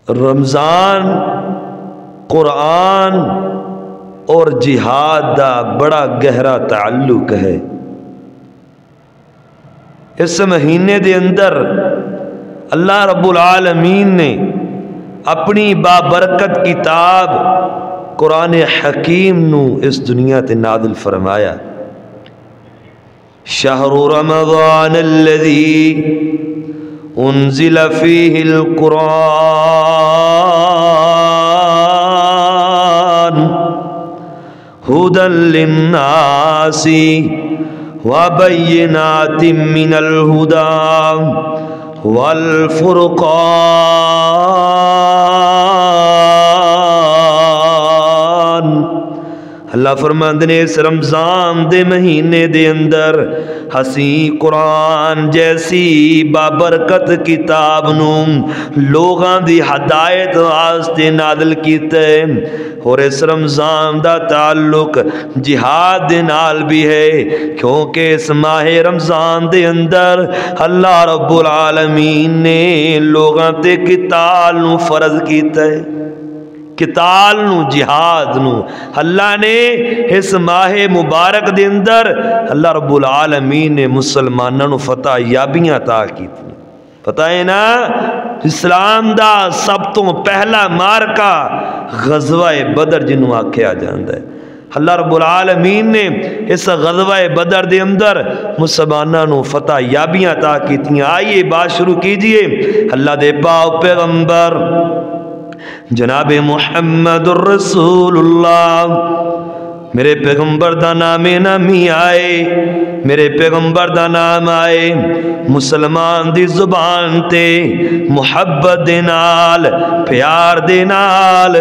رمضان قرآن اور جہاد دا بڑا گہرا تعلق ہے۔ اس مہینے دے اندر اللہ رب العالمین نے اپنی بابرکت کتاب قرآن حکیم نو اس دنیا تے نازل فرمایا۔ شہر رمضان الذی انزل فیہ القرآن ہدی للناس وبینات من الہدی والفرقان۔ اللہ فرماندے نے اس رمضان دے مہینے دے اندر حسین قرآن جیسی بابرکت کتاب نو لوگاں دی ہدایت واسطے نازل کیتا ہے، اور اس رمضان دا تعلق جہاد دے نال بھی ہے، کیونکہ اس ماہ رمضان دے اندر اللہ رب العالمین نے لوگاں تے قتال نو فرض کیتا ہے۔ قتال نو جہاد نو اللہ نے اس ماہ مبارک دے اندر اللہ رب العالمین نے مسلمانوں نو فتح یابیاں عطا کیتی۔ پتہ ہے نا اسلام دا سب تو پہلا مارکا غزوہ بدر جنوں آکھیا جاندا ہے۔ اللہ رب العالمین نے اس غزوہ بدر دے اندر مسلمانوں نو فتح یابیاں عطا کیتیاں۔ آئیے بات شروع کیجئے اللہ دے پاک پیغمبر جناب محمد الرسول اللہ، میرے پیغمبر دا نام نامی آئے، میرے پیغمبر دا نام آئے، مسلمان دی زبان تے محبت دے نال پیار دے نال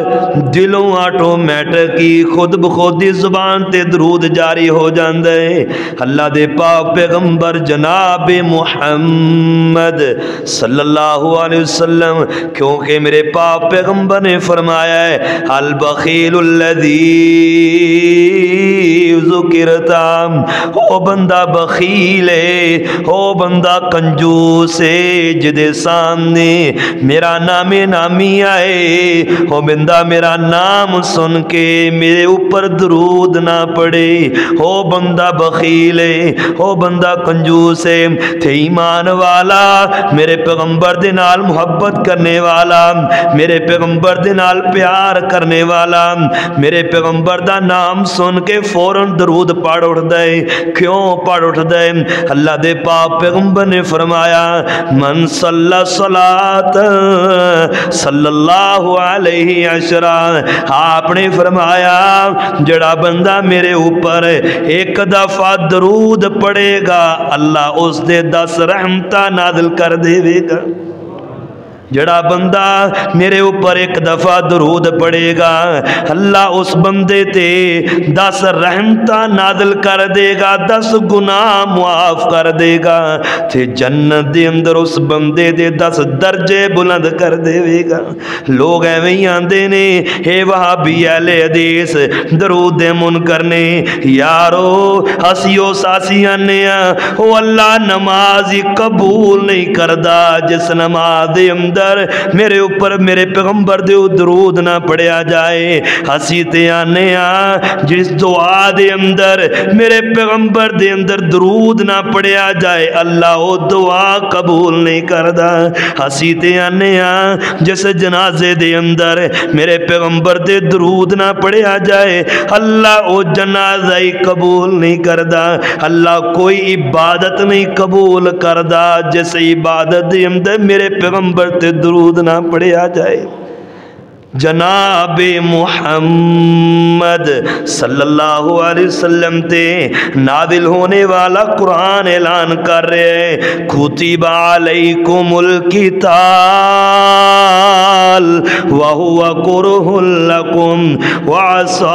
دلوں آٹومیٹک کی خود بخود دی زبان تے درود جاری ہو جاندے۔ اللہ دے پاک پیغمبر جناب محمد صلی اللہ علیہ وسلم، کیونکہ میرے پاک پیغمبر نے فرمایا ہے البخیل الذی ذکرتا، او بندہ بخیل ہے، او بندہ کنجوس ہے جدے سامنے میرا نام نامی آئے، او بندہ میرا نام سن کے میرے اوپر درود نہ پڑے، او بندہ بخیل ہے، او بندہ کنجوس ہے۔ تھے ایمان والا میرے پیغمبر دے نال محبت کرنے والا، میرے پیغمبر دے نال پیار کرنے والا، میرے پیغمبر دا نام سن کے فوراً درود پڑھ اٹھدا ہے۔ کیوں پڑھ اٹھدا ہے؟ اللہ دے پاک پیغمبر نے فرمایا من صلی صلاۃ صلی اللہ علیہ عشرہ، آپ نے فرمایا جڑا بندہ میرے اوپر ایک دفعہ درود پڑھے گا اللہ اس دے 10 رحمتاں نازل کر دے گا۔ جڑا بندہ میرے اوپر ایک دفعہ درود پڑے گا اللہ اس بندے تے 10 رحمتاں نازل کر دے گا، 10 گناہ معاف کر دے گا، تے جنت دے اندر اس بندے دے 10 درجے بلند کر دے گا۔ لوگ ایویں آندے نے اے وہابی اہل حدیث درود منکر نے، یارو ہسیو ساسیاں نے او اللہ نماز قبول نہیں کردا جس نماز دے اندر میرے اوپر میرے پیغمبر دے درود نہ پڑھیا جائے۔ ہسی تے آنے جس دعا دے اندر میرے پیغمبر دے اندر درود نہ پڑھیا جائے اللہ او دعا قبول نہیں کردا۔ ہسی تے آنے جس جنازے دے اندر میرے پیغمبر دے درود نہ پڑھیا جائے اللہ او جنازہ ہی قبول نہیں کردا۔ اللہ کوئی عبادت نہیں قبول کردا جس عبادت دے اندر میرے پیغمبر تے درود نہ پڑھیا جائے۔ جناب محمد صلی اللہ علیہ وسلم تے نازل ہونے والا قرآن اعلان کر رہے ہیں کتب علیکم القتال وہو کرہ لکم وعسى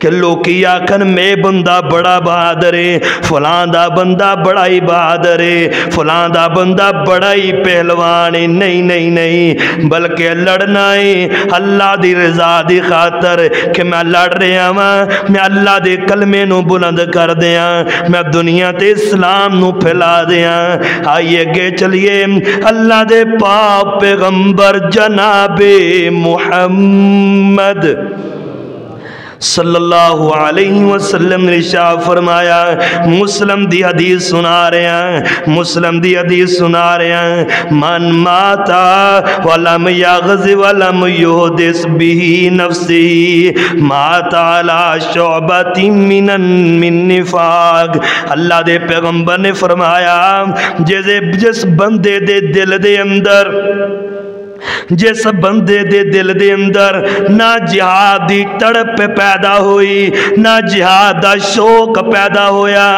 کہ لوکی آکھن میں بندہ بڑا بہادر ہے، فلان دا بندہ بڑا ہی بہادر ہے، فلان دا بندہ بڑا ہی پہلوان ہے۔ نہیں نہیں نہیں، بلکہ لڑنا ہے اللہ دی رضا دی خاطر، کہ میں لڑ رہا ہوں، میں اللہ دے کلمے نو بلند کر دیا، میں دنیا تے اسلام نو پھیلا دیا۔ آئیے گے چلیے اللہ دے پاک پیغمبر جناب محمد صلی اللہ علیہ وسلم نے ارشاد فرمایا، مسلم دی حدیث سنا رہے ہیں، مسلم دی حدیث سنا رہے ہیں، من ماتا ولم یغز ولم یحدث به نفسی ماتا علی شعبت من نفاق۔ اللہ دے پیغمبر نے فرمایا جس بندے دے دل دے اندر، جس بندے دے دل دے اندر نہ جہاد دی تڑپ پیدا ہوئی، نہ جہاد دا شوق پیدا ہویا،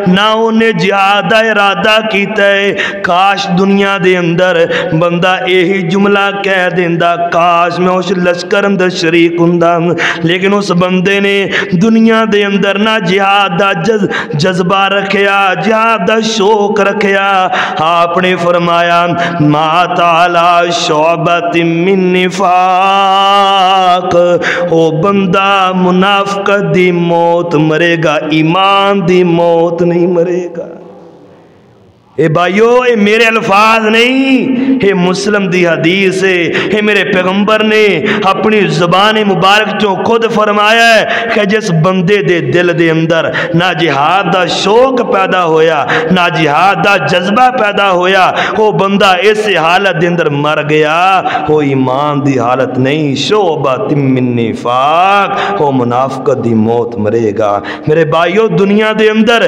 نہ انہیں جہاد دا ارادہ کیتا ہے، کاش دنیا دے اندر بندہ یہی جملہ کہہ دیندا، کاش میں اس لشکر اندر شریک ہوندا، لیکن اس بندے نے دنیا دے اندر نہ جہاد دا جذبہ رکھیا، جہاد دا شوق رکھیا۔ آپ نے فرمایا ما تعالی شعب من نفاق، او بندہ منافقت دی موت مرے گا، ایمان دی موت نہیں مرے گا۔ اے بھائیو، اے میرے الفاظ نہیں، اے مسلم دی حدیث ہے، اے میرے پیغمبر نے اپنی زبان مبارک چوں خود فرمایا ہے کہ جس بندے دے دل دے اندر نہ جہاد دا شوق پیدا ہویا، نہ جہاد دا جذبہ پیدا ہویا، وہ بندہ اس حالت دے اندر مر گیا، وہ ایمان دی حالت نہیں، شعبۃ من نفاق، وہ منافقت دی موت مرے گا۔ میرے بھائیو، دنیا دے اندر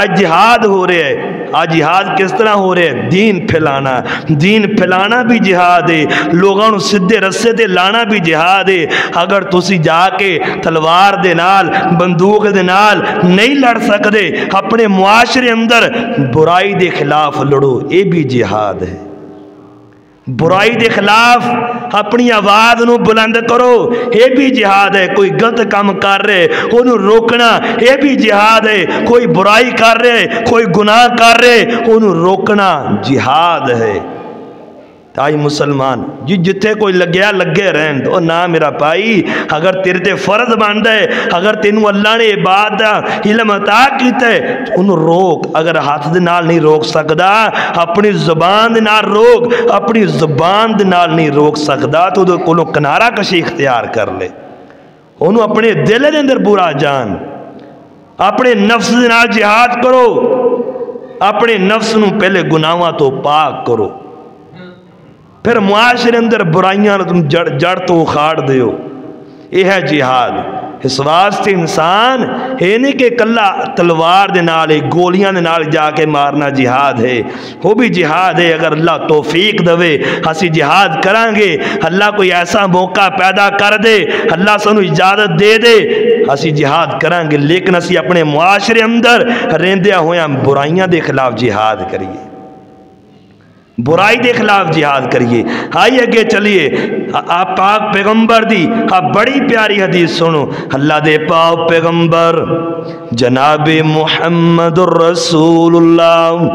آج جہاد ہو رہے ہیں، آج جہاد کس طرح ہو رہے ہیں؟ دین پھیلانا، دین پھیلانا بھی جہاد ہے، لوگوں نے سدھے رسے دے لانا بھی جہاد ہے۔ اگر تسی جا کے تلوار دے نال، بندوق دے نال نہیں لڑ سکتے، اپنے معاشرے اندر برائی دے خلاف لڑو، یہ بھی جہاد ہے۔ برائی دے خلاف اپنی آواز نو بلند کرو، یہ بھی جہاد ہے۔ کوئی غلط کام کر رہے انہوں روکنا، یہ بھی جہاد ہے۔ کوئی برائی کر رہے، کوئی گناہ کر رہے انہوں روکنا جہاد ہے۔ آج مسلمان جی جتھے کوئی لگیا لگے رہن دو، نہ میرا بھائی، اگر تیرے تے فرض بنتا ہے، اگر تینوں اللہ نے عبادت دا علم عطا کیتا ہے انہوں روک۔ اگر ہاتھ دے نال نہیں روک سکدا، اپنی زبان دے نال روک، اپنی زبان دے نال نہیں روک سکدا تو دے کولوں کنارہ کشی اختیار کر لے۔ انہوں اپنے دل دے اندر برا جان، اپنے نفس دے نال جہاد کرو، اپنے نفس نو پہلے گناہاں تو پاک کرو، پھر معاشرے اندر برائیاں تم جڑ تو اخاڑ دیو۔ یہ ہے جہاد۔ اس واسطے انسان یہ نہیں کہ کلا تلوار دے نال گولیاں دے نال جا کے مارنا جہاد ہے، وہ بھی جہاد ہے۔ اگر اللہ توفیق دے اسی جہاد کریں گے، اللہ کوئی ایسا موقع پیدا کر دے، اللہ سانو اجازت دے دے، اسی جہاد کریں گے، لیکن اسی اپنے معاشرے اندر رہندیاں ہویاں برائیاں دے خلاف جہاد کریے، برائی دے خلاف جہاد کریے۔ آئیے اگے چلیے، آپ پاک پیغمبر دی آپ بڑی پیاری حدیث سنو۔ اللہ دے پاک پیغمبر جناب محمد الرسول اللہ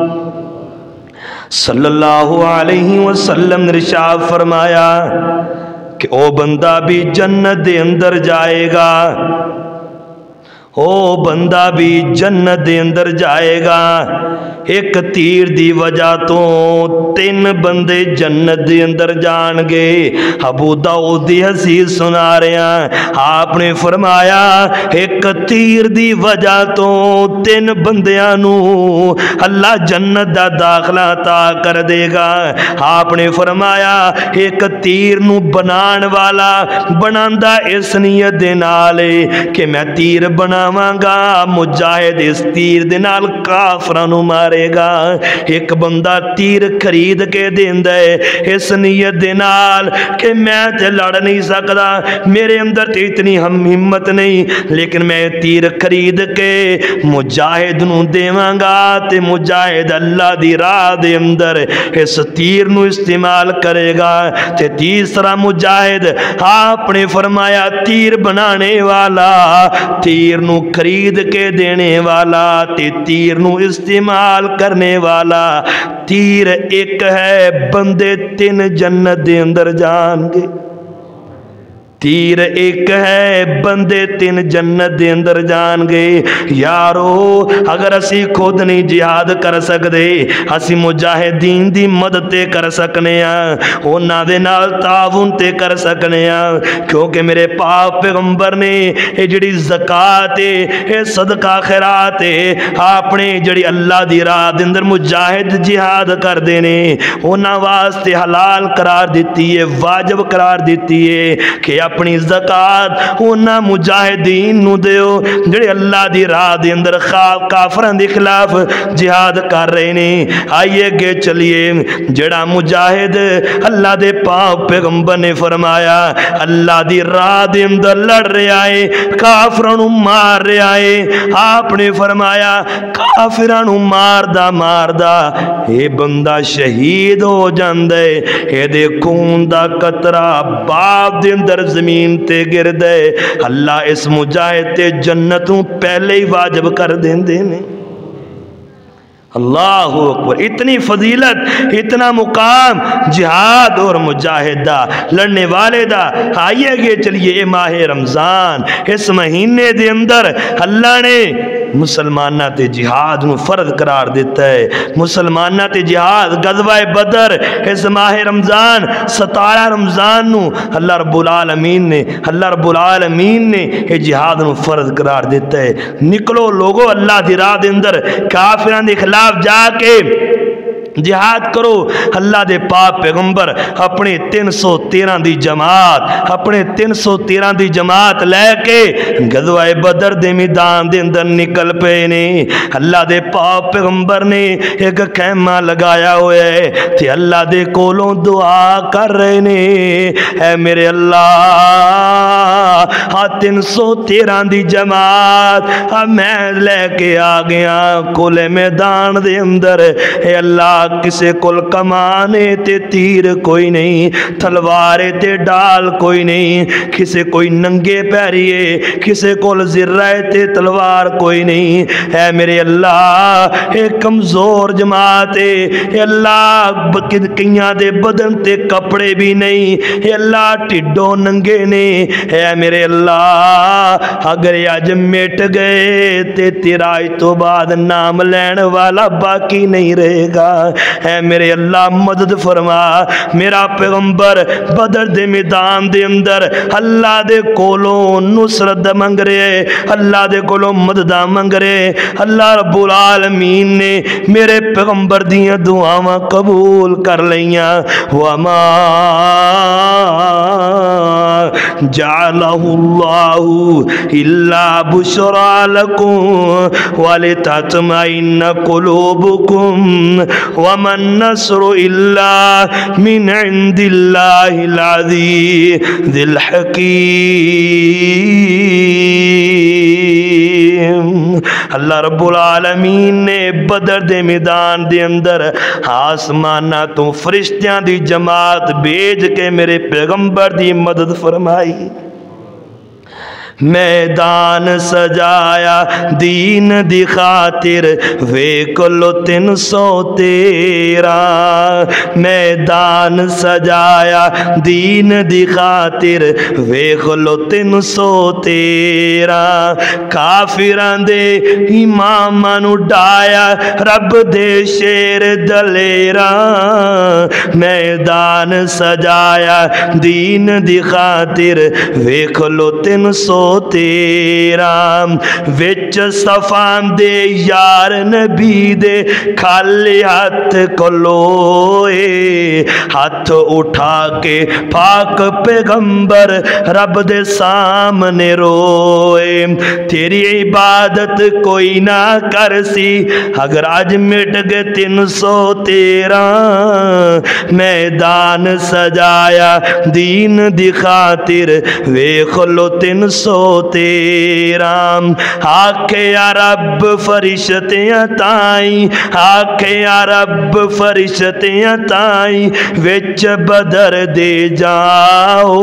صلی اللہ علیہ وسلم نے ارشاد فرمایا کہ او بندہ بھی جنت دے اندر جائے گا، او بندہ بھی جنت دے اندر جائے گا، ایک تیر دی وجہ تو 3 بندے جنت دے اندر جان گے۔ ابو داؤد دی حدیث سنا رہے ہیں، آپ نے فرمایا ایک تیر دی وجہ تو 3 بندیاں نو اللہ جنت دا داخلہ عطا کر دے گا۔ آپ نے فرمایا ایک تیر نو بنان والا بناندا اس نیت دے نال کہ میں تیر بنا جاواں گا مجاہد اس تیر دے نال کافراں نو مارے گا ایک بندہ تیر خرید کے دیندا ہے اس نیت دے نال کہ میں تے لڑ نہیں سکدا میرے اندر تے اتنی ہمت نہیں لیکن میں تیر خرید کے مجاہد نو دیواں گا تے مجاہد اللہ دی راہ دے اندر اس تیر نو استعمال کرے گا تے تیسرا مجاہد آپ نے فرمایا تیر بنانے والا تیر نو خرید کے دینے والا تے تیر نو استعمال کرنے والا تیر ایک ہے بندے 3 جنت دے اندر جان گے تیر ایک ہے بندے 3 جنت دے اندر جان گے یارو اگر اسی خود نہیں جہاد کر سکدے اسی مجاہدین دی مدد تے کر سکنے ہیں انہاں دے نال تعاون تے کر سکنے ہیں کیونکہ میرے پاک پیغمبر نے اے جڑی زکات اے صدقہ خیرات آپ نے جڑی اللہ دی راہ دے اندر مجاہد جہاد کر دینے انہاں واسطے حلال قرار دیتی ہے واجب قرار دیتی ہے کہ اپنی زکات انہاں مجاہدین نو دیو جڑے اللہ دی راہ دے اندر کافراں دے خلاف جہاد کر رہے نے آئیے گے چلیے جڑا مجاہد اللہ دے پاک پیغمبر نے فرمایا اللہ دی راہ دے اندر لڑ رہا ہے کافراں نو مار رہا ہے آپ نے فرمایا کافراں نو ماردا اے بندہ شہید ہو جاندے اے دے خون دا قطرہ باپ دے اندر زمین تے گردے اللہ اس مجاہد تے جنتوں پہلے ہی واجب کر دیندے نے اللہ اکبر اتنی فضیلت اتنا مقام جہاد اور مجاہد دا لڑنے والے دا آئیے گے چلیے اے ماہ رمضان اس مہینے دے اندر اللہ نے مسلمانہ تے جہاد نو فرض قرار دیتا ہے مسلمانہ تے جہاد غزوہ بدر اس ماہ رمضان 17 رمضان نو اللہ رب العالمین نے یہ جہاد نو فرض قرار دیتا ہے نکلو لوگو اللہ دی راہ دے اندر کافران دے خلاف جا کے جہاد کرو اللہ دے پاک پیغمبر اپنے 313 دی جماعت لے کے غزوہ بدر دے میدان دے اندر نکل پے نے اللہ دے پاک پیغمبر نے ایک خیمہ لگایا ہوئے ہے تے اللہ دے کولوں دعا کر رہے نے اے میرے اللہ 313 دی جماعت میں لے کے آ گیا کولے میدان دے اندر اے اللہ کسے کل کمانے تے تیر کوئی نہیں تلوارے تے ڈال کوئی نہیں کسے کوئی ننگے پیریے کسے کل زرائے تے تلوار کوئی نہیں اے میرے اللہ اے کمزور جماعت اے اللہ کیاں دے بدن تے کپڑے بھی نہیں اے اللہ ٹڈو ننگے نے اے میرے اللہ اگر اج مٹ گئے تے تیرا تو بعد نام لین والا باقی نہیں رہے گا اے میرے اللہ مدد فرما میرا پیغمبر بدر دے میدان دے اندر اللہ دے کولوں نصرت منگ رہے اللہ دے کولوں مدد منگ رہے اللہ رب العالمین نے میرے پیغمبر دیاں دعاواں قبول کر لیاں وما جعلہ اللہ الا بشرا لکم ولتطمئن قلوبکم وما النصر إلا من عند الله العزيز الحكيم اللہ رب العالمین نے بدر دے میدان دے اندر آسمانہ تو فرشتیاں دی جماعت بھیج کے میرے پیغمبر دی مدد فرمائی میدان سجایا دین دی خاطر ویکلو 313 میدان سجایا دین دی خاطر ویکلو 313 کافران دے امامان ڈایا رب دے شیر دلیرا میدان سجایا دین دی خاطر ویکلو 313 13 وچ صفاں دے یار نبی دے خالی ہاتھ کھلوئے ہاتھ اٹھا کے پاک پیغمبر رب دے سامنے روئے تیری عبادت کوئی نہ کر سی اگر آج مٹ گئے 313 میدان سجایا دین دی خاطر ویکھ لو 313 آکھے یا رب فرشتیاں تائیں آکھے یا رب فرشتیاں تائیں وچ بدر دے جاؤ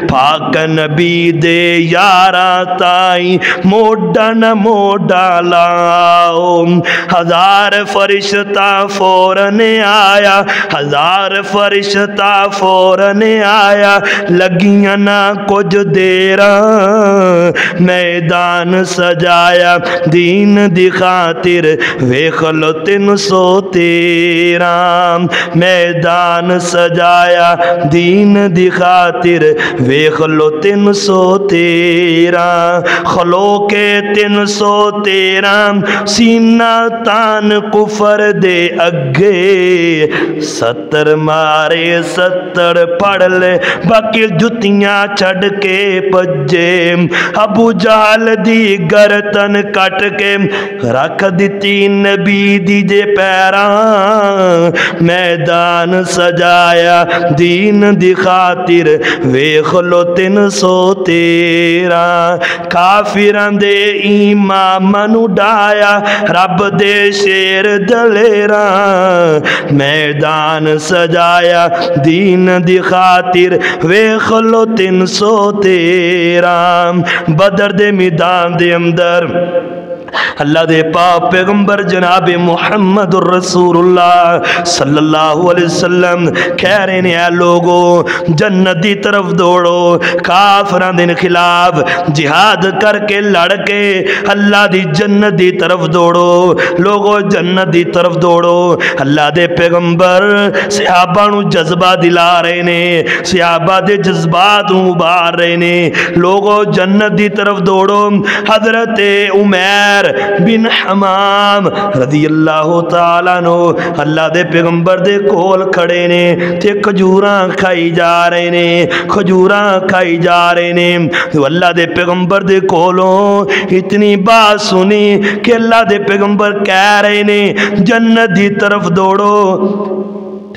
پاک نبی دے یاراں تائیں موڈا نہ موڈا لاؤ 1000 فرشتہ فوراً آیا 1000 فرشتہ فوراً آیا لگیاں نہ کچھ دیراں میدان سجایا دین دی خاطر ویکھ لو 313 میدان سجایا دین دی خاطر ویکھ لو 313 خلو کے 313 سینہ تان کفر دے اگے 70 مارے 70 پڑھ لے باقی جتیاں چھڑ کے پجے ابو جہل دی گردن کٹ کے رکھ دیتی نبی دی دے پیراں میدان سجایا دین دی خاطر ویکھ لو 313 کافراں دے اماماں نو ڈایا رب دے شیر دلیراں میدان سجایا دین دی خاطر ویکھ لو 313 بدر دے میدان دے اندر اللہ دے پاک پیغمبر جناب محمد الرسول اللہ صلی اللہ علیہ وسلم کہہ رہے ہیں اے لوگو جنت دی طرف دوڑو کافران دے خلاف جہاد کر کے لڑ کے اللہ دی جنت دی طرف دوڑو لوگو جنت دی طرف دوڑو اللہ دے پیغمبر صحابہ نو جذبہ دلا رہے نے صحابہ دے جذبات نو ابار رہے نے لوگو جنت دی طرف دوڑو حضرت عمیر بن حمام رضی اللہ تعالیٰ نو اللہ دے پیغمبر دے کول کھڑے نے تے کھجوراں کھائی جا رہے نے کھجوراں کھائی جا رہے نے تو اللہ دے پیغمبر دے کولوں اتنی بات سنی کہ اللہ دے پیغمبر کہہ رہے نے جنت دی طرف دوڑو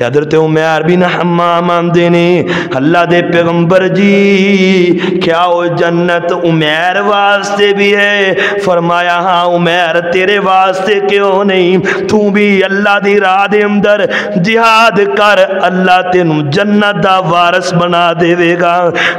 حضرت عمیر بن حمام آندے نے اللہ دے پیغمبر جی کیا وہ جنت عمیر واسطے بھی ہے فرمایا ہاں عمیر تیرے واسطے کیوں نہیں تو بھی اللہ دی راہ دے اندر جہاد کر اللہ تینوں جنت دا وارث بنا دے گا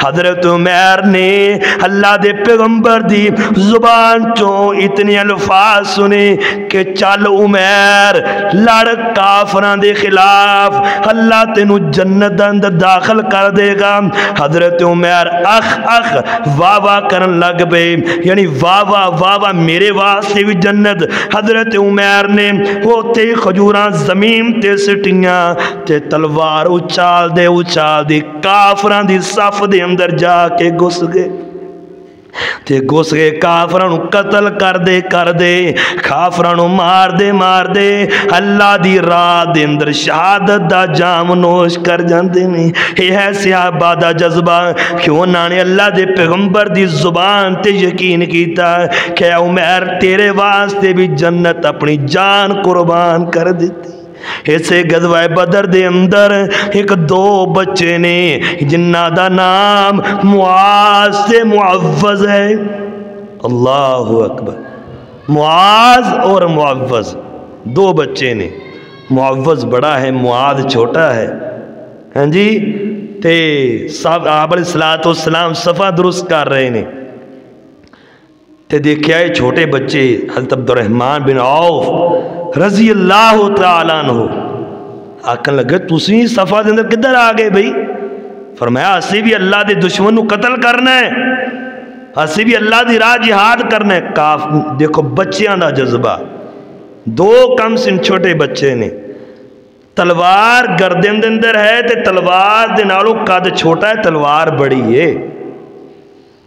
حضرت عمیر نے اللہ دے پیغمبر دی زبان چوں اتنی الفاظ سنے کہ چل عمیر لڑ کافراں دے خلاف اللہ تینو جنت اندر داخل کر دے گا حضرت عمیر اخ واہ واہ کرن لگ پے یعنی واہ واہ میرے واسطے بھی جنت حضرت عمیر نے ہوتے کھجوراں زمین تے سٹیاں تے تلوار اچال دی کافراں دی صف دے اندر جا کے گھس گئے تے گھس گئے کافرانو قتل کر دے کافرانو مار دے اللہ دی راہ دے اندر شہادت دا جام نوش کر جاندے نے یہ ہے صحابہ دا جذبہ کیوں نہ نے اللہ دے پیغمبر دی زبان تے یقین کیتا کہ عمیر تیرے واسطے بھی جنت اپنی جان قربان کر دیتی ایسے غزوہ بدر دے اندر ایک 2 بچے نے جنہ دا نام معاذ سے معوذ ہے اللہ اکبر معاذ اور معوذ 2 بچے نے معوذ بڑا ہے معاذ چھوٹا ہے ہاں جی تے آپ علیہ السلام صفحہ درست کر رہے نے تے دیکھیا ہے چھوٹے بچے حضرت عبد الرحمن بن عوف رضی اللہ تعالیٰ عنہ آکن لگے تسی صفحہ دے اندر کدھر آگئے بھئی فرمایا اسی بھی اللہ دے دشمن نو قتل کرنا ہے اسی بھی اللہ دی راہ جہاد کرنا ہے دیکھو بچیاں دا جذبہ 2 کم سن چھوٹے بچے نے تلوار گردن دے اندر ہے تے تلوار دے نالوں قد چھوٹا ہے تلوار بڑی ہے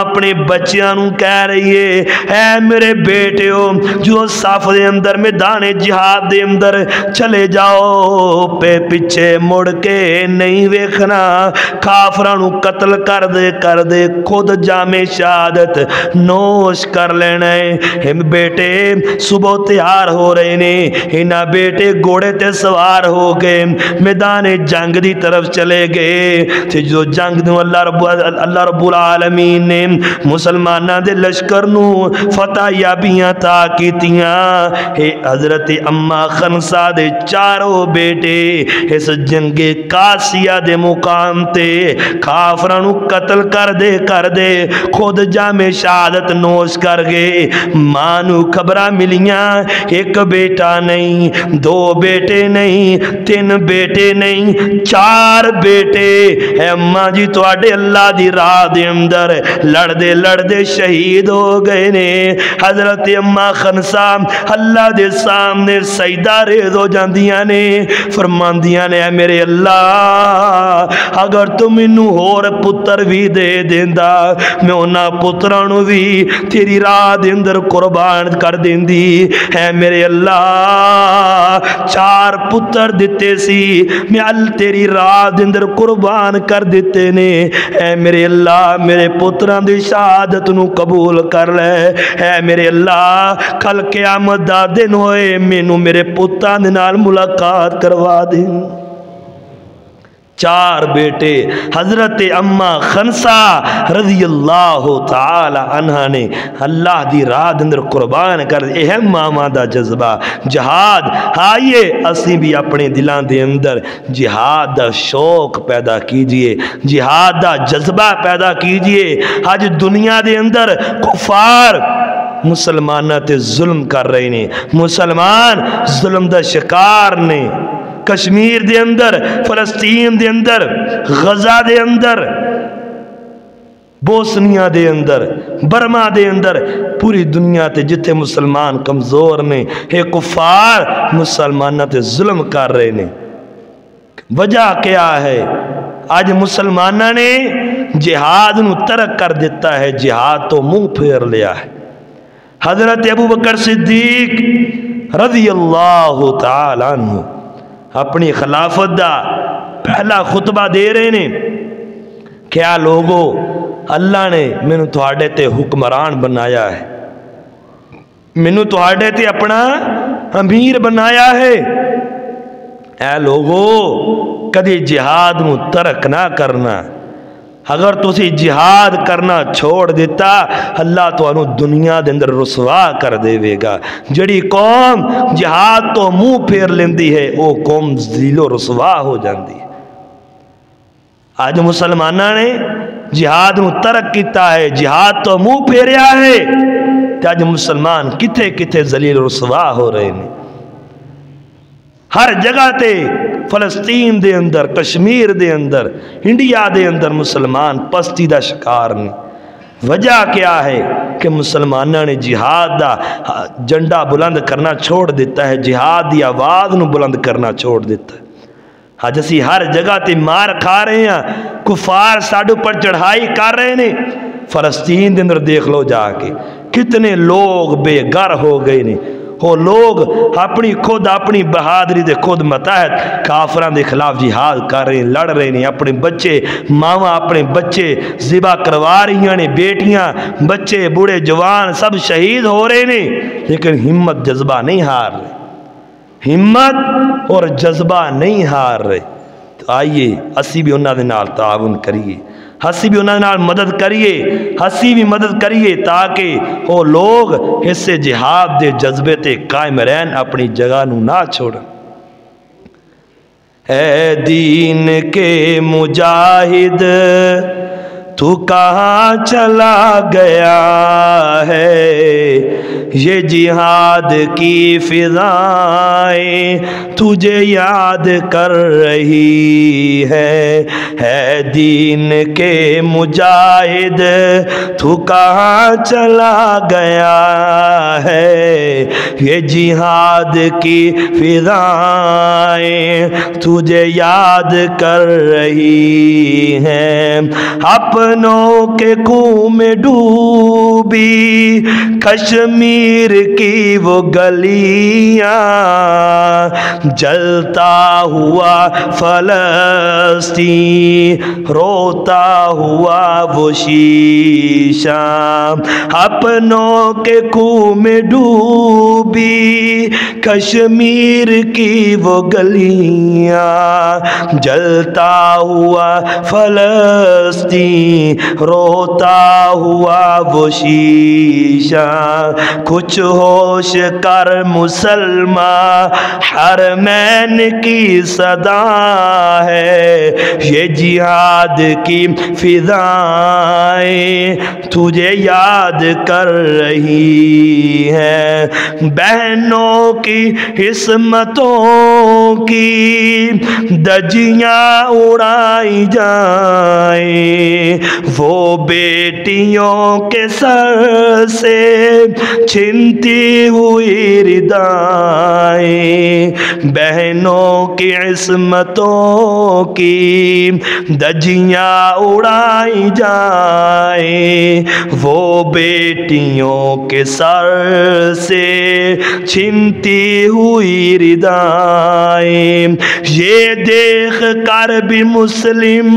اپنے بچیاں نو کہہ رہی ہے اے میرے بیٹے ہو جو صف دے اندر میدان جہاد دے اندر چلے جاؤ، پہ پیچھے مڑ کے نہیں ویکھنا، کافراں نو قتل کر دے خود جام شہادت نوش کر لینا ہے۔ بیٹے صبح تیار ہو رہے نے، انہاں بیٹے گھوڑے تے سوار ہو گئے میدان جنگ دی طرف چلے گئے۔ تے جو جنگ نو اللہ رب العالمین نے مسلماناں دے لشکر نو فتح یابیاں تا کیتیاں۔ اے حضرت اما خنسا دے چاروں بیٹے اس جنگ قاسیہ دے مقام تے کافراں نو قتل کر دے خود جام شہادت نوش کر گئے۔ ماں نو خبراں ملیاں، ایک بیٹا نہیں، دو بیٹے نہیں، تین بیٹے نہیں، چار بیٹے اے اماں جی تواڈے اللہ دی راہ دے اندر لڑدے شہید ہو گئے نے۔ حضرت اما خنسا اللہ دے سامنے سجدہ ریز ہو جاندیاں نے، فرماندیاں نے اے میرے اللہ اگر تو مینوں ہور پتر بھی دے دیندا میں انہاں پتراں نو بھی تیری راہ دے اندر قربان کر دیندی۔ اے میرے اللہ چار پتر دیتے سی میں تیری راہ دے اندر قربان کر دیتے نے، اے میرے اللہ میرے پتراں دی شہادت نو قبول کر لے۔ اے میرے اللہ کل قیامت دا دن ہوئے مینوں میرے پتراں دے نال ملاقات کروا دے۔ چار بیٹے حضرت اما خنسا رضی اللہ تعالی عنہ نے اللہ دی راہ دے اندر قربان کر دے۔ اہم ماما دا جذبہ جہاد، آئیے اسی بھی اپنے دلاں دے اندر جہاد دا شوق پیدا کیجئے، جہاد دا جذبہ پیدا کیجئے۔ آج دنیا دے اندر کفار مسلمانہ تے ظلم کر رہے نے، مسلمان ظلم دا شکار نے، کشمیر دے اندر، فلسطین دے اندر، غزہ دے اندر، بوسنیا دے اندر، برما دے اندر، پوری دنیا تے جتھے مسلمان کمزور نے اے کفار مسلمانہ تے ظلم کر رہے نے۔ وجہ کیا ہے؟ آج مسلمانہ نے جہاد نو ترک کر دیتا ہے، جہاد تو منہ پھیر لیا ہے۔ حضرت ابو بکر صدیق رضی اللہ تعالی عنہ اپنی خلافت دا پہلا خطبہ دے رہے نے، کیا لوگو اللہ نے مینوں تواڈے تے حکمران بنایا ہے، مینوں تواڈے تے اپنا امیر بنایا ہے، اے لوگو کدی جہاد نو ترک نہ کرنا، اگر تسی جہاد کرنا چھوڑ دیتا اللہ تو انہوں دنیا دے اندر رسوا کر دے گا۔ جڑی قوم جہاد تو منہ پھیر لیندی ہے وہ قوم ذلیل و رسوا ہو جاندی ہے۔ آج مسلمانہ نے جہاد نو ترک کیتا ہے، جہاد تو منہ پھیریا ہے، کہ آج مسلمان کتے کتے ذلیل و رسوا ہو رہے ہیں۔ ہر جگہ تے فلسطین دے اندر، کشمیر دے اندر، انڈیا دے اندر مسلمان پستی دا شکار نہیں۔ وجہ کیا ہے کہ مسلمانہ نے جہاد دا جنڈا بلند کرنا چھوڑ دیتا ہے، جہاد دی آواز نو بلند کرنا چھوڑ دیتا ہے۔ آج اسی ہر جگہ تے مار کھا رہے ہیں، کفار ساڈو پر چڑھائی کر رہے ہیں۔ فلسطین دے اندر دیکھ لو جا کے کتنے لوگ بے گھر ہو گئے نے، وہ لوگ اپنی بہادری دے خود متحد کافران دے خلاف جہاد کر رہے ہیں، لڑ رہے ہیں، اپنے بچے ماما اپنے بچے ذبح کروا رہی ہیں، بیٹیاں بچے بوڑھے جوان سب شہید ہو رہے ہیں، لیکن ہمت جذبہ نہیں ہار رہے، ہمت اور جذبہ نہیں ہار رہے۔ تو آئیے اسی بھی انہاں دے نال تعاون کریے، ہسی بھی انہاں نال مدد کریے، ہسی بھی مدد کریے تاکہ وہ لوگ اس سے جہاد دے جذبے تے قائم رہن، اپنی جگہ نو نہ چھوڑن۔ اے دین کے مجاہد تو کہاں چلا گیا ہے، یہ جہاد کی فضائیں تجھے یاد کر رہی ہے۔ اے دین کے مجاہد تو کہاں چلا گیا ہے، یہ جہاد کی فضائیں تجھے یاد کر رہی ہیں۔ اپنے اپنوں کے کنویں میں ڈوبی کشمیر کی وہ گلیاں، جلتا ہوا فلسطین روتا ہوا وہ شیشہ، اپنوں کے کنویں میں ڈوبی کشمیر کی وہ گلیاں، جلتا ہوا فلسطین روتا ہوا وہ شیشہ، کچھ ہوش کر مسلمان حرمین کی صدا ہے، یہ جہاد کی فضائیں تجھے یاد کر رہی ہے، بہنوں کی عصمتوں کی دجیاں اڑائی جائیں، وہ بیٹیوں کے سر سے چھنتی ہوئی ردائیں، بہنوں کی عصمتوں کی دجیاں اڑائی جائیں، وہ بیٹیوں کے سر سے چھنتی ہوئی ردائیں، یہ دیکھ کر بھی مسلم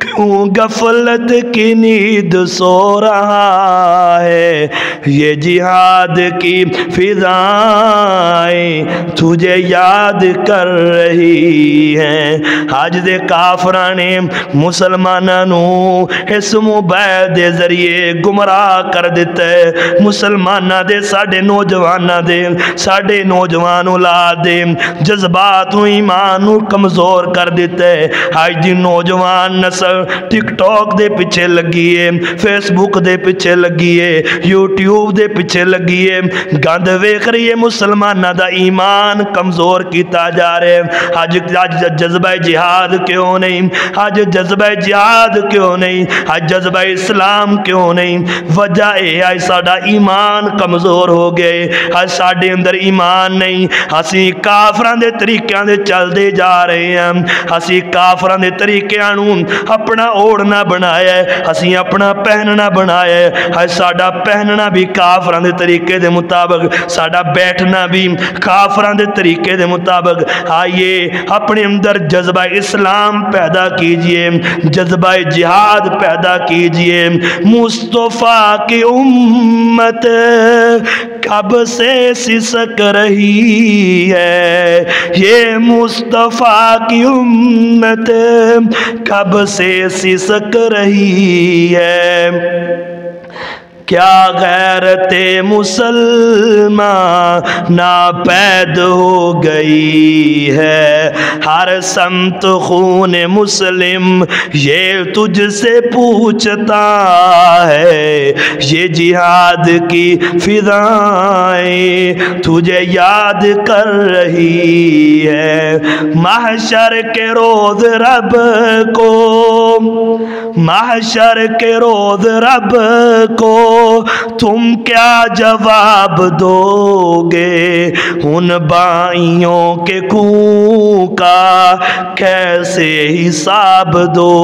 کیوں غفلت کی نیند سو رہا ہے، یہ جہاد کی فضائیں تجھے یاد کر رہی ہیں۔ آج دے کافراں نے مسلماناں نوں اس مبید دے ذریعے گمراہ کر دیتا ہے، مسلماناں دے ساڈے نوجواناں دے ساڈے نوجوان اولاد دے جذبات و ایمان نوں کمزور کر دیتا ہے۔ آج دی نوجوان نسل ٹک ٹاک دے پیچھے لگی ہے، فیس بک دے پیچھے لگی ہے، یوٹیوب دے پیچھے لگی ہے، گند ویکھ رہی ہے، مسلماناں دا ایمان کمزور کیتا جا رہا ہے۔ آج جذبہ جہاد کیوں نہیں؟ آج جذبہ جہاد کیوں نہیں؟ آج جذبہ اسلام کیوں نہیں؟ وجہ ہے آج ساڈا ایمان کمزور ہو گئے، آج ساڈے اندر ایمان نہیں، اسی کافراں دے طریقیاں دے چل دے جا رہے ہیں، اسی کافراں دے طریقیاں نوں اپنا اوڑھنا بنایا ہے، اسی اپنا پہننا بنایا ہے، آج ساڈا پہننا بھی کافراں دے طریقے دے مطابق، ساڈا بیٹھنا بھی کافراں دے طریقے دے مطابق۔ آئیے اپنے اندر جذبہ اسلام پیدا کیجئے، جذبہ جہاد پیدا کیجئے۔ مصطفیٰ کی امت کب سے سسک رہی ہے، یہ مصطفیٰ کی امت کب سے سسک رہی ہے، کیا غیرت مسلمان ناپید ہو گئی ہے، ہر سمت خون مسلم یہ تجھ سے پوچھتا ہے، یہ جہاد کی فضائیں تجھے یاد کر رہی ہے، محشر کے روز رب کو محشر کے روز رب کو تم کیا جواب دو گے، ان بائیوں کے کنویں کا کیسے حساب دو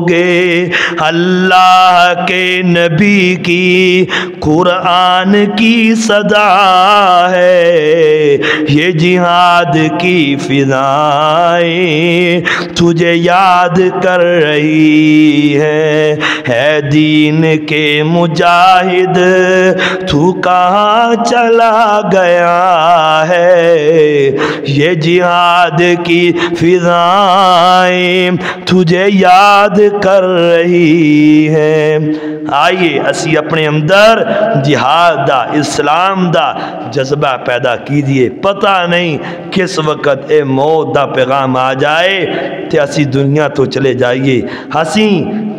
گے، اللہ کے نبی کی قرآن کی صدا ہے، یہ جہاد کی فضائیں تجھے یاد کر رہی ہے دین کے مجاہد تو کہاں چلا گیا ہے، یہ جہاد کی فضائیں تجھے یاد کر رہی ہے۔ آئیے اسی اپنے اندر جہاد دا اسلام دا جذبہ پیدا کیجئے، پتہ نہیں کس وقت اے موت دا پیغام آ جائے تے اسی دنیا تو چلے جائیے، اسی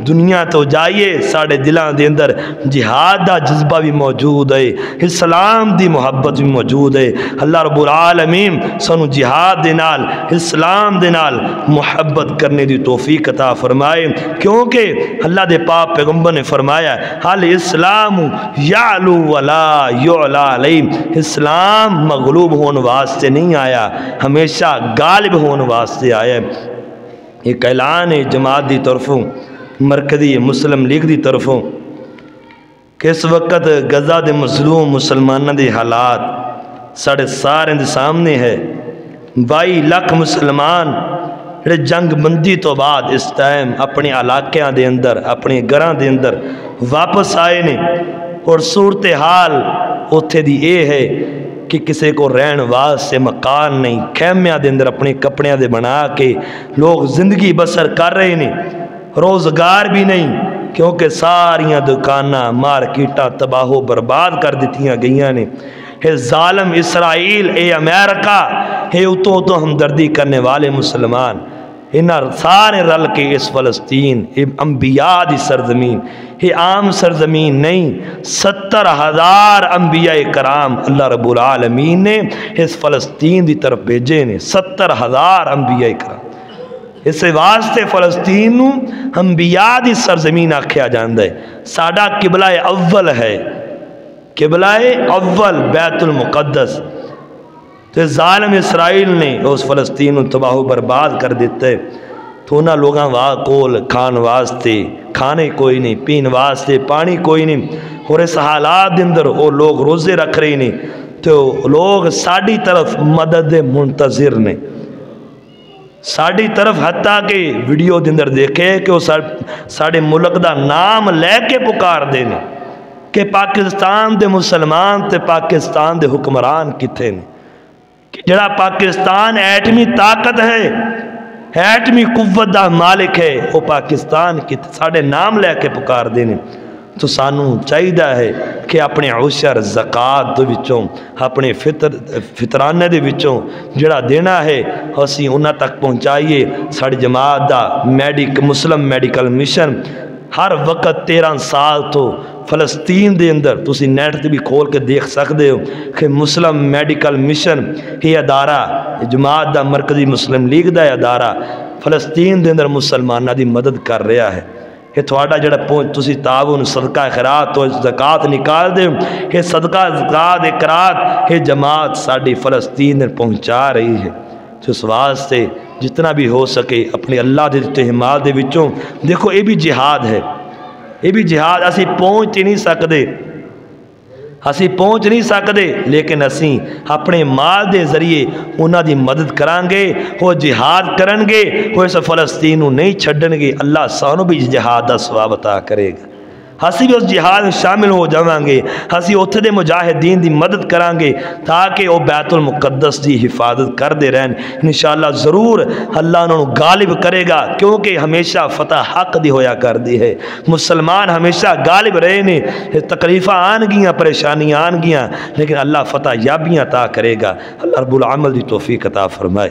دنیا تو جائیے، ساڑھے دلان دے اندر جہاد دا جذبہ بھی موجود ہے، اسلام دی محبت بھی موجود ہے۔ اللہ رب العالمین سانو جہاد دے نال اسلام دے نال محبت کرنے دی توفیق عطا فرمائے، کیونکہ اللہ دے پاک پیغمبر نے فرمایا الاسلام یعلو ولا یعلا علیہ، اسلام مغلوب ہونے واسطے نہیں آیا، ہمیشہ غالب ہونے واسطے آیا ہے۔ ایک اعلان ہے جماعت دی طرفوں، مرکزی مسلم لیگ دی طرفوں کہ اس وقت غزہ دے مظلوم مسلمانوں دے حالات ساڑھے سارے دے سامنے ہے۔ 22 لاکھ مسلمان جڑے جنگ بندی تو بعد اس ٹائم اپنے علاقیاں دے اندر اپنے گھراں دے اندر واپس آئے نے، اور صورتحال اتھے دی اے ہے کہ کسی کو رہن واسطے مکان نہیں، خیمیاں دے اندر اپنے کپڑیاں دے بنا کے لوگ زندگی بسر کر رہے نے، روزگار بھی نہیں کیونکہ ساریاں دکاناں مارکیٹاں تباہ و برباد کر دیتیاں گئیاں نے۔ اے ظالم اسرائیل، اے امریکہ، اے اتو ہمدردی کرنے والے مسلمان، انہاں سارے رل کے اس فلسطین، اے انبیاء دی سرزمین، اے عام سرزمین نہیں، 70,000 انبیاء کرام اللہ رب العالمین نے اس فلسطین دی طرف بھیجے نے، 70,000 انبیاء کرام۔ اس واسطے فلسطین نو انبیاء دی سرزمین آکھیا جاندا ہے۔ ساڈا قبلہ اول ہے، قبلہ اول بیت المقدس، تو ظالم اسرائیل نے اس فلسطین کو تباہ و برباد کر دیتا ہے۔ تو انہاں لوگاں کول کھان واسطے کھانے کوئی نہیں، پین واسطے پانی کوئی نہیں، اور اس حالات دے اندر وہ لوگ روزے رکھ رہے ہیں، تو لوگ ساڑی طرف مدد منتظر نے، ساڑی طرف حتیٰ کہ ویڈیو دے اندر دیکھے کہ وہ ساڑے ملک دا نام لے کے پکار دینے کہ پاکستان دے مسلمان تے پاکستان دے حکمران کتھے نے، جڑا پاکستان ایٹمی طاقت ہے، ایٹمی قوت دا مالک ہے، وہ پاکستان کتھے ساڑے نام لے کے پکار دینے۔ تو سانوں چاہیدہ ہے کہ اپنے عشر زکاة دے وچوں اپنے فطرانے دے وچوں جڑا دینا ہے اسی انہاں تک پہنچائیے۔ ساڑی جماعت دا مسلم میڈیکل مشن ہر وقت 13 سال تو فلسطین دے اندر تسی نیٹ تے بھی کھول کے دیکھ سکتے ہو کہ مسلم میڈیکل مشن یہ ادارہ جماعت دا مرکزی مسلم لیگ دا ادارہ فلسطین دے اندر مسلمانہ دی مدد کر رہا ہے۔ کہ تھوڑا جڑا تسی تعاون صدقہ خیرات تو زکاة نکال دے، کہ صدقہ زکاة اقرات یہ جماعت ساڑی فلسطین دے پہنچا رہی ہے۔ تو اس واسطے جتنا بھی ہو سکے اپنے اللہ دے تہمات دے وچوں دیکھو یہ بھی جہاد ہے، یہ بھی جہاد اسی پہنچ نہیں سکتے لیکن اسی اپنے مال دے ذریعے انہاں دی مدد کرانگے، وہ جہاد کرنگے، وہ اس فلسطین نو نہیں چھڑنگے، اللہ سانو بھی جہاد دا ثواب عطا کرے گا۔ ہسی بھی اس جہاد میں شامل ہو جاوانگے، ہسی اتھے دے مجاہدین دی مدد کرانگے تاکہ وہ بیت المقدس دی حفاظت کر دے رہن۔ انشاءاللہ ضرور اللہ انہوں غالب کرے گا، کیونکہ ہمیشہ فتح حق دی ہویا کر دی ہے، مسلمان ہمیشہ غالب رہے نے، تکلیفہ آن گیاں پریشانیاں آن گیاں لیکن اللہ فتح یابیاں عطا کرے گا۔ اللہ رب العالمین دی توفیق عطا فرمائے۔